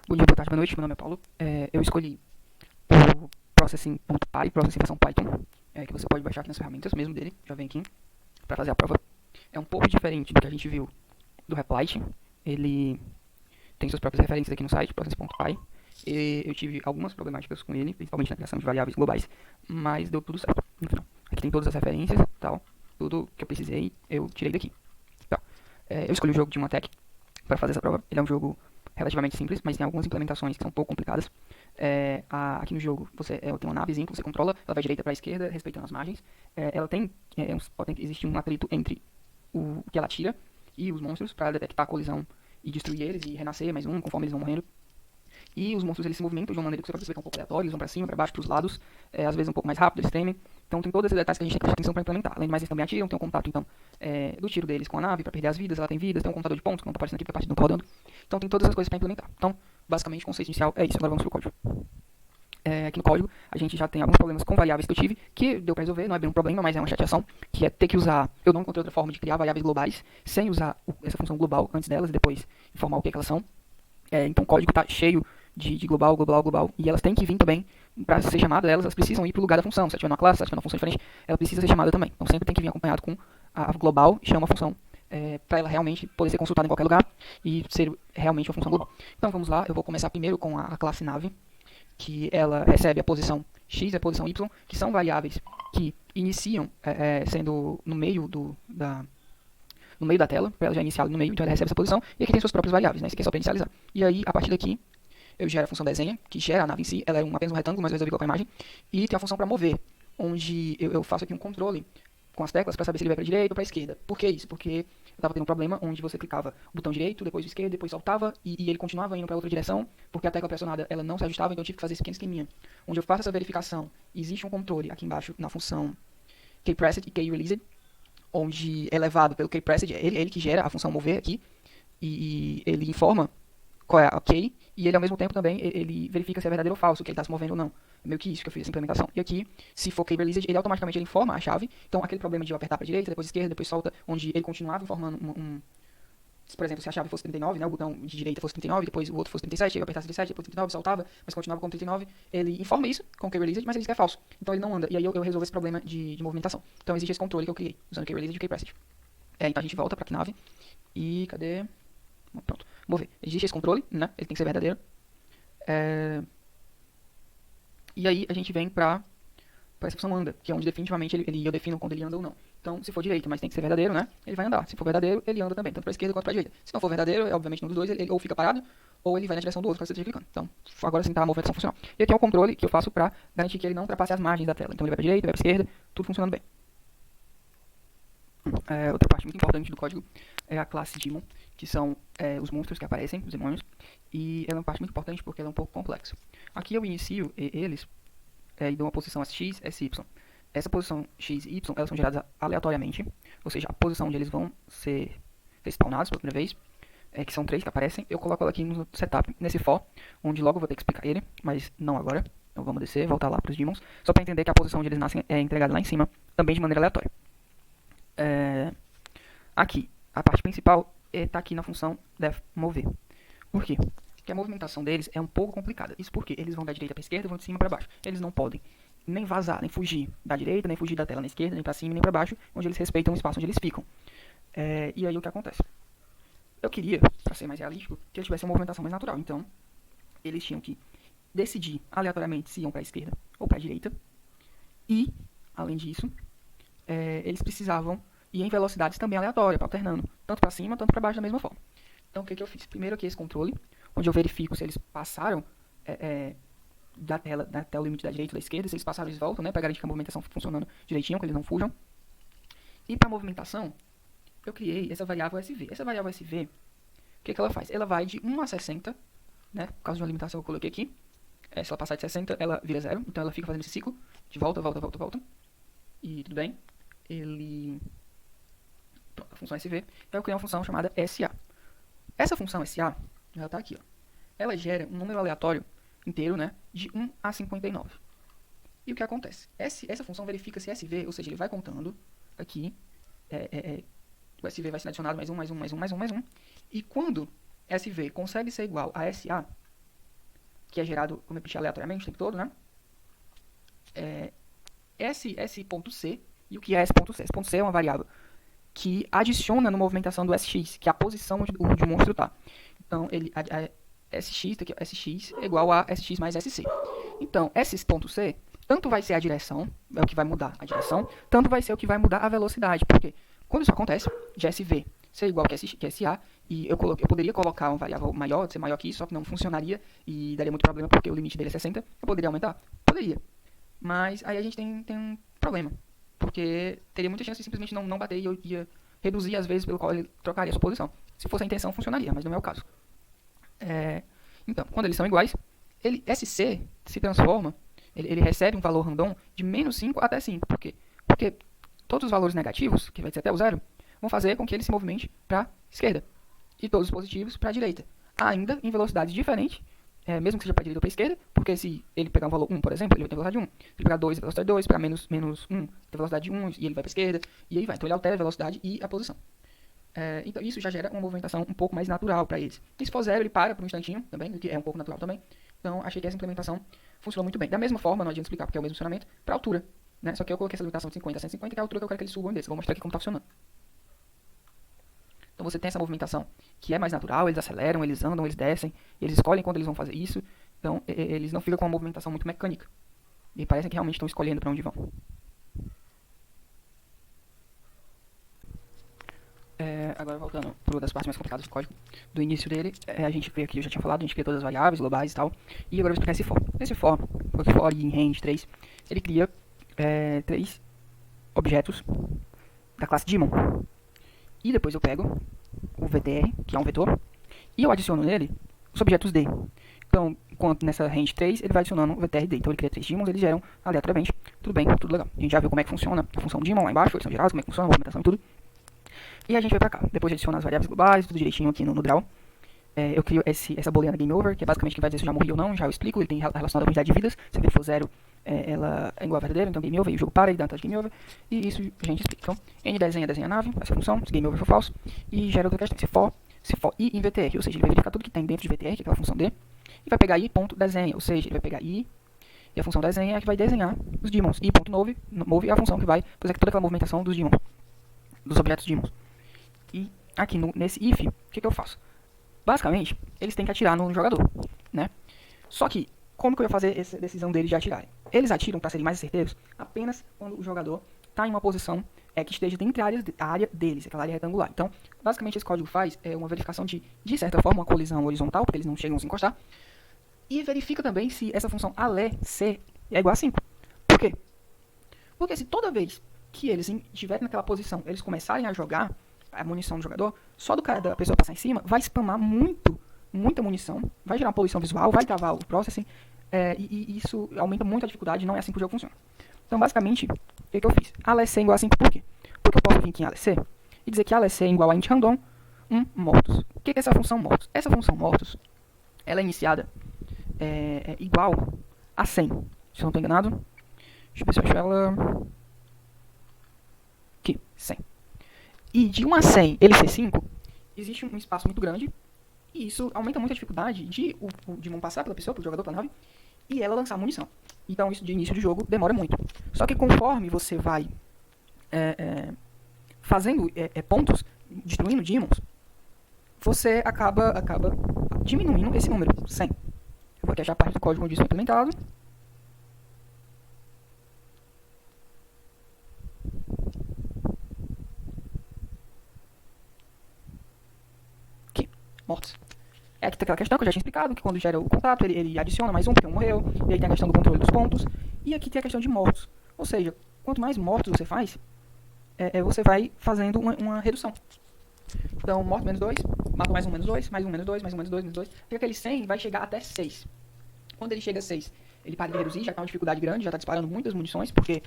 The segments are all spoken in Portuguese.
Bom dia, boa tarde, boa noite. Meu nome é Paulo. Eu escolhi o Processing.py, Processing Python, que você pode baixar aqui nas ferramentas mesmo dele, já vem aqui, para fazer a prova. É um pouco diferente do que a gente viu do Replit. Ele tem suas próprias referências aqui no site, Processing.py. E eu tive algumas problemáticas com ele, principalmente na criação de variáveis globais, mas deu tudo certo no final. Aqui tem todas as referências, tal, tudo que eu precisei, eu tirei daqui. Tá. Eu escolhi o jogo de uma tech para fazer essa prova. Ele é um jogo relativamente simples, mas tem algumas implementações que são um pouco complicadas. Aqui no jogo você tem uma navezinha que você controla, ela vai direita para a esquerda, respeitando as margens. Ela tem, pode existir um atrito entre o que ela tira e os monstros para detectar a colisão e destruir eles e renascer mais um conforme eles vão morrendo. E os monstros eles se movimentam de uma maneira que você pode perceber que é um pouco aleatória, eles vão para cima, para baixo, para os lados, às vezes um pouco mais rápido, eles tremem. Então tem todos esses detalhes que a gente tem que prestar atenção para implementar. Além de mais, eles também atiram, tem um contato então do tiro deles com a nave para perder as vidas, ela tem vidas, tem um contador de pontos que não está aparecendo aqui porque a partida não está rodando. Então tem todas as coisas para implementar. Então, basicamente, o conceito inicial é isso. Agora vamos para o código. Aqui no código a gente já tem alguns problemas com variáveis que eu tive, que deu para resolver, não é bem um problema, mas é uma chateação, que é ter que usar, eu não encontrei outra forma de criar variáveis globais, sem usar essa função global antes delas e depois informar o que elas são. Então o código está cheio de global, e elas têm que vir também, para ser chamadas, elas precisam ir para o lugar da função. Se ela tiver uma classe, se ela tiver uma função diferente, ela precisa ser chamada também. Então sempre tem que vir acompanhado com a global, chama a função, para ela realmente poder ser consultada em qualquer lugar e ser realmente uma função global. Então vamos lá, eu vou começar primeiro com a classe nave, que ela recebe a posição x e a posição y, que são variáveis que iniciam sendo no meio no meio da tela, para ela já iniciar no meio, então ela recebe essa posição, e aqui tem suas próprias variáveis, né? Isso aqui é só para inicializar. E aí, a partir daqui, eu gero a função desenha, que gera a nave em si, ela é apenas um retângulo, mas eu resolvi colocar a imagem, e tem a função para mover, onde eu faço aqui um controle com as teclas para saber se ele vai para a direita ou para a esquerda. Por que isso? Porque eu estava tendo um problema onde você clicava o botão direito, depois o esquerdo, depois saltava, e ele continuava indo para outra direção, porque a tecla pressionada ela não se ajustava, então eu tive que fazer esse pequeno esqueminha, onde eu faço essa verificação, existe um controle aqui embaixo na função kPressed e kReleased, onde é levado pelo kPressed, ele que gera a função mover aqui, e ele informa qual é a key, e ele ao mesmo tempo também ele verifica se é verdadeiro ou falso, que ele está se movendo ou não. É meio que isso que eu fiz essa implementação. E aqui, se for kReleased, ele automaticamente ele informa a chave. Então aquele problema de eu apertar para a direita, depois esquerda, depois solta, onde ele continuava informando por exemplo, se a chave fosse 39, né, o botão de direita fosse 39, depois o outro fosse 37, eu apertasse 37, depois 39, saltava, mas continuava com 39, ele informa isso com o kReleased, mas ele diz que é falso. Então ele não anda, e aí eu resolvo esse problema de movimentação. Então existe esse controle que eu criei, usando o kReleased e o kPressed. Então a gente volta para a nave, e cadê? Pronto, mover. Existe esse controle, né, ele tem que ser verdadeiro. E aí a gente vem para essa função anda, que é onde definitivamente eu defino quando ele anda ou não. Então, se for direito, mas tem que ser verdadeiro, né? Ele vai andar. Se for verdadeiro, ele anda também, tanto para a esquerda quanto para a direita. Se não for verdadeiro, obviamente nenhum dos dois, ele ou fica parado, ou ele vai na direção do outro quando você esteja clicando. Então, agora sim está a movimentação funcional. E aqui é o controle que eu faço para garantir que ele não ultrapasse as margens da tela. Então, ele vai para a direita, vai para a esquerda, tudo funcionando bem. Outra parte muito importante do código é a classe Demon, que são os monstros que aparecem, os demônios. E ela é uma parte muito importante porque ela é um pouco complexa. Aqui eu inicio eles e dou uma posição x, s, y. Essa posição x e y elas são geradas aleatoriamente, ou seja, a posição onde eles vão ser spawnados pela primeira vez, que são 3 que aparecem. Eu coloco ela aqui no setup, nesse for, onde logo eu vou ter que explicar ele, mas não agora. Então vamos descer, voltar lá para os demons, só para entender que a posição onde eles nascem é entregada lá em cima, também de maneira aleatória. Aqui, a parte principal está aqui na função defMover. Por quê? Porque a movimentação deles é um pouco complicada. Isso porque eles vão da direita para a esquerda e vão de cima para baixo. Eles não podem nem vazar, nem fugir da direita, nem fugir da tela na esquerda, nem para cima, nem para baixo, onde eles respeitam o espaço onde eles ficam. E aí o que acontece? Eu queria, para ser mais realístico, que eles tivessem uma movimentação mais natural. Então, eles tinham que decidir aleatoriamente se iam para a esquerda ou para a direita. E, além disso, eles precisavam ir em velocidades também aleatórias, alternando, tanto para cima, tanto para baixo da mesma forma. Então, o que eu fiz? Primeiro aqui esse controle, onde eu verifico se eles passaram da tela, até o limite da direita ou da esquerda, se eles passaram eles voltam, né, para garantir que a movimentação fique funcionando direitinho, que eles não fujam. E para a movimentação, eu criei essa variável SV. Essa variável SV, o que ela faz? Ela vai de 1 a 60, né, por causa de uma limitação que eu coloquei aqui. Se ela passar de 60, ela vira 0, então ela fica fazendo esse ciclo de volta, volta, volta, volta. E tudo bem. Pronto, a função SV. Eu criei uma função chamada SA. Essa função SA, ela está aqui, ó. Ela gera um número aleatório inteiro, né, de 1 a 59. E o que acontece? Essa função verifica se SV, ou seja, ele vai contando aqui, o SV vai ser adicionado mais um, mais um, mais um, mais um, mais um, e quando SV consegue ser igual a SA, que é gerado, como eu repeti, aleatoriamente o tempo todo, né? S.C e o que é S.C? S.C é uma variável que adiciona na movimentação do SX, que é a posição onde o monstro está. Então, SX, aqui, SX é igual a SX mais SC. Então, S.C tanto vai ser a direção, é o que vai mudar a direção, tanto vai ser o que vai mudar a velocidade. Porque quando isso acontece, de SV ser igual que SA, e eu poderia colocar uma variável maior, ser maior que isso, só que não funcionaria e daria muito problema porque o limite dele é 60. Eu poderia aumentar? Poderia. Mas aí a gente tem um problema. Porque teria muita chance de simplesmente não bater e eu ia reduzir as vezes pelo qual ele trocaria a sua posição. Se fosse a intenção, funcionaria, mas não é o caso. Então, quando eles são iguais, SC se transforma, ele recebe um valor random de menos 5 até 5. Por quê? Porque todos os valores negativos, que vai ser até o zero, vão fazer com que ele se movimente para a esquerda. E todos os positivos para a direita. Ainda em velocidades diferentes, mesmo que seja para a direita ou para a esquerda, porque se ele pegar um valor 1, por exemplo, ele vai ter velocidade 1. Se ele pegar 2, velocidade 2, para menos 1, tem velocidade 1, e ele vai para a esquerda, e aí vai. Então ele altera a velocidade e a posição. Então isso já gera uma movimentação um pouco mais natural para eles. E se for 0, ele para por um instantinho também, o que é um pouco natural também. Então achei que essa implementação funcionou muito bem. Da mesma forma, não adianta explicar porque é o mesmo funcionamento, para a altura. Né? Só que eu coloquei essa limitação de 50 a 150, que é a altura que eu quero que eles subam desse. Vou mostrar aqui como está funcionando. Então você tem essa movimentação que é mais natural, eles aceleram, eles andam, eles descem, eles escolhem quando eles vão fazer isso. Então eles não ficam com uma movimentação muito mecânica. E parecem que realmente estão escolhendo para onde vão. Agora voltando para uma das partes mais complicadas do código, do início dele, a gente vê aqui, eu já tinha falado, a gente cria todas as variáveis globais e tal, e agora eu vou explicar esse for. Esse for em range 3, ele cria 3 objetos da classe Daemon. E depois eu pego o VTR, que é um vetor, e eu adiciono nele os objetos D. Então, enquanto nessa range 3, ele vai adicionando o VTR D. Então ele cria 3 Daemons, eles geram aleatoriamente. Tudo bem, tudo legal. A gente já viu como é que funciona a função Daemon lá embaixo, eles são gerados, como é que funciona a movimentação e tudo. E a gente vai pra cá. Depois de adicionar as variáveis globais, tudo direitinho aqui no draw. Eu crio essa bolinha Game Over, que é basicamente que vai dizer se eu já morri ou não, já eu explico. Ele tem relacionado a quantidade de vidas. Se ele for 0, ela é igual a verdadeiro, então Game Over, e o jogo para e dá de Game Over. E isso a gente explica. Então, N desenha a nave, essa função, se Game Over for falso, e gera outra questão, se for I em VTR, ou seja, ele vai verificar tudo que tem dentro de VTR, que é aquela função D, e vai pegar I.desenha, ou seja, ele vai pegar I, e a função desenha é a que vai desenhar os Daemons. I.move é a função que vai fazer toda aquela movimentação dos Daemons, dos objetos Daemons. E aqui nesse if, o que eu faço? Basicamente, eles têm que atirar no jogador, né? Só que, como que eu ia fazer essa decisão deles de atirarem? Eles atiram, para serem mais certeiros, apenas quando o jogador está em uma posição que esteja dentro da área deles, aquela área retangular. Então, basicamente, esse código faz uma verificação de certa forma, uma colisão horizontal, porque eles não chegam a se encostar, e verifica também se essa função ALE-C é igual a 5. Por quê? Porque se toda vez que eles estiverem naquela posição, eles começarem a jogar a munição do jogador, só da pessoa passar em cima, vai spamar muita munição, vai gerar uma poluição visual, vai travar o processing, e isso aumenta muito a dificuldade, não é assim que o jogo funciona. Então, basicamente, o que eu fiz? ALEC igual a 5 por quê? Porque eu posso vir aqui em ALEC e dizer que ALEC é igual a int random mortos. O que é essa função mortos? Essa função mortos, ela é iniciada igual a 100, se eu não estou enganado. Deixa eu ver se eu acho ela... Aqui, 100. E de 1 a 100 ele ser 5, existe um espaço muito grande, e isso aumenta muito a dificuldade de o Daemon passar pela pessoa, pelo jogador, pela nave, e ela lançar munição. Então isso de início de jogo demora muito. Só que conforme você vai fazendo pontos, destruindo Daemons, você acaba diminuindo esse número, 100. Eu vou aqui achar a parte do código onde isso é implementado. Mortos. Aqui tem aquela questão que eu já tinha explicado, que quando gera o contato, ele adiciona mais um, porque um morreu, e aí tem a questão do controle dos pontos, e aqui tem a questão de mortos. Ou seja, quanto mais mortos você faz, você vai fazendo uma redução. Então, morto menos 2, mata mais um menos 2, mais um menos 2, mais um menos 2, menos 2, fica aquele 100 vai chegar até 6. Quando ele chega a 6, ele para de reduzir, já está uma dificuldade grande, já está disparando muitas munições, porque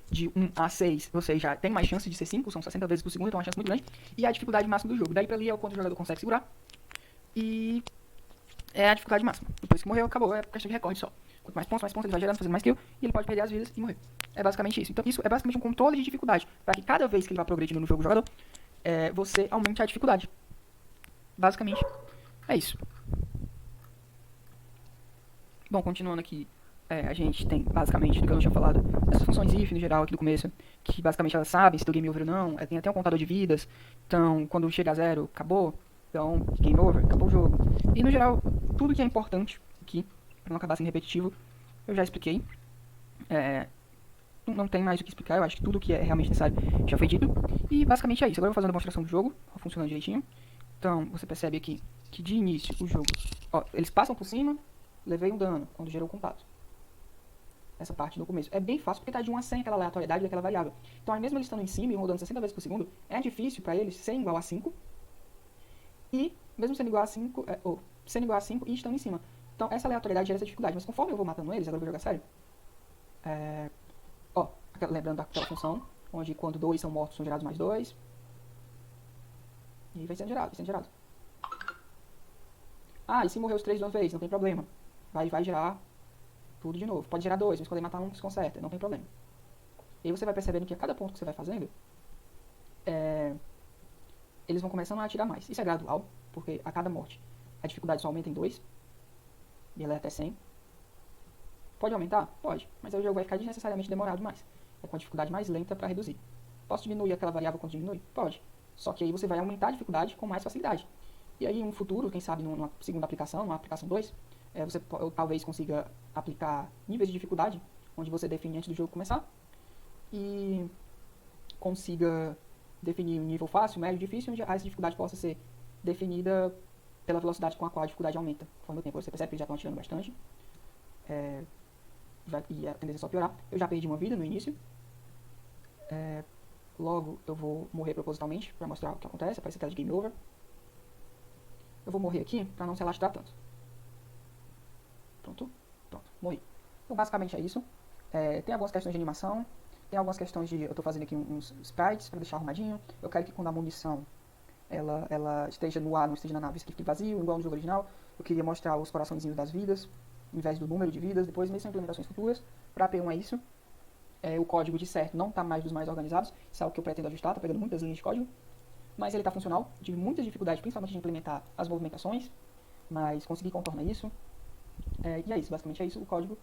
de 1 a 6 você já tem mais chance de ser 5, são 60 vezes por segundo, então é uma chance muito grande, e é a dificuldade máxima do jogo. Daí pra ali é o quanto o jogador consegue segurar, e é a dificuldade máxima. Depois que morreu, acabou, é questão de recorde só. Quanto mais pontos, ele vai gerando, fazendo mais kill, e ele pode perder as vidas e morrer. É basicamente isso. Então isso é basicamente um controle de dificuldade, para que cada vez que ele vai progredindo no jogo do jogador, você aumente a dificuldade. Basicamente, é isso. Bom, continuando aqui, a gente tem basicamente, do que eu não tinha falado, essas funções if no geral aqui do começo, que basicamente elas sabem se deu game over ou não, tem até um contador de vidas, então quando chega a zero, acabou, então game over, acabou o jogo. E no geral, tudo que é importante aqui, para não acabar sendo repetitivo, eu já expliquei. É, não tem mais o que explicar, eu acho que tudo que é realmente necessário já foi dito. E basicamente é isso. Agora eu vou fazer uma demonstração do jogo, funcionando direitinho. Então, você percebe aqui que de início o jogo, ó, eles passam por cima, levei um dano quando gerou o contato. Essa parte no começo. É bem fácil porque está de 1 a 100 aquela aleatoriedade daquela variável. Então, aí mesmo eles estando em cima e rodando 60 vezes por segundo, é difícil para eles serem igual a 5 e, mesmo sendo igual a 5, ou sendo igual a 5 e estando em cima. Então, essa aleatoriedade gera essa dificuldade. Mas conforme eu vou matando eles, agora eu vou jogar sério. Ó, lembrando daquela função, onde quando 2 são mortos são gerados mais 2. E vai sendo gerado, vai sendo gerado. Ah, e se morrer os 3 de uma vez, não tem problema. Vai gerar tudo de novo. Pode gerar 2, mas quando ele matar um, se conserta, não tem problema. E aí você vai percebendo que a cada ponto que você vai fazendo, eles vão começando a atirar mais. Isso é gradual, porque a cada morte a dificuldade só aumenta em 2. E ela é até 100. Pode aumentar? Pode. Mas aí o jogo vai ficar desnecessariamente demorado mais. É com a dificuldade mais lenta para reduzir. Posso diminuir aquela variável quando diminui? Pode. Só que aí você vai aumentar a dificuldade com mais facilidade. E aí, em um futuro, quem sabe numa segunda aplicação, numa aplicação 2, você talvez consiga aplicar níveis de dificuldade, onde você define antes do jogo começar, e consiga definir um nível fácil, médio, difícil, onde essa dificuldade possa ser definida pela velocidade com a qual a dificuldade aumenta. Conforme o tempo, você percebe que eles já estão atirando bastante. E a tendência é só piorar. Eu já perdi uma vida no início. Logo eu vou morrer propositalmente para mostrar o que acontece. Aparece a tela de game over. Eu vou morrer aqui para não se alastrar tanto. Pronto, morri. Então basicamente é isso. Tem algumas questões de animação. Tem algumas questões de... Eu estou fazendo aqui uns sprites para deixar arrumadinho. Eu quero que quando a munição ela esteja no ar, não esteja na nave, fique vazio, igual no jogo original. Eu queria mostrar os coraçõezinhos das vidas, em vez do número de vidas. Depois, mesmo em implementações futuras, para P1 é isso. O código de certo não está mais dos mais organizados. Isso é algo que eu pretendo ajustar, está pegando muitas linhas de código. Mas ele está funcional. Tive muitas dificuldades, principalmente de implementar as movimentações, mas consegui contornar isso. E é isso, basicamente é isso. O código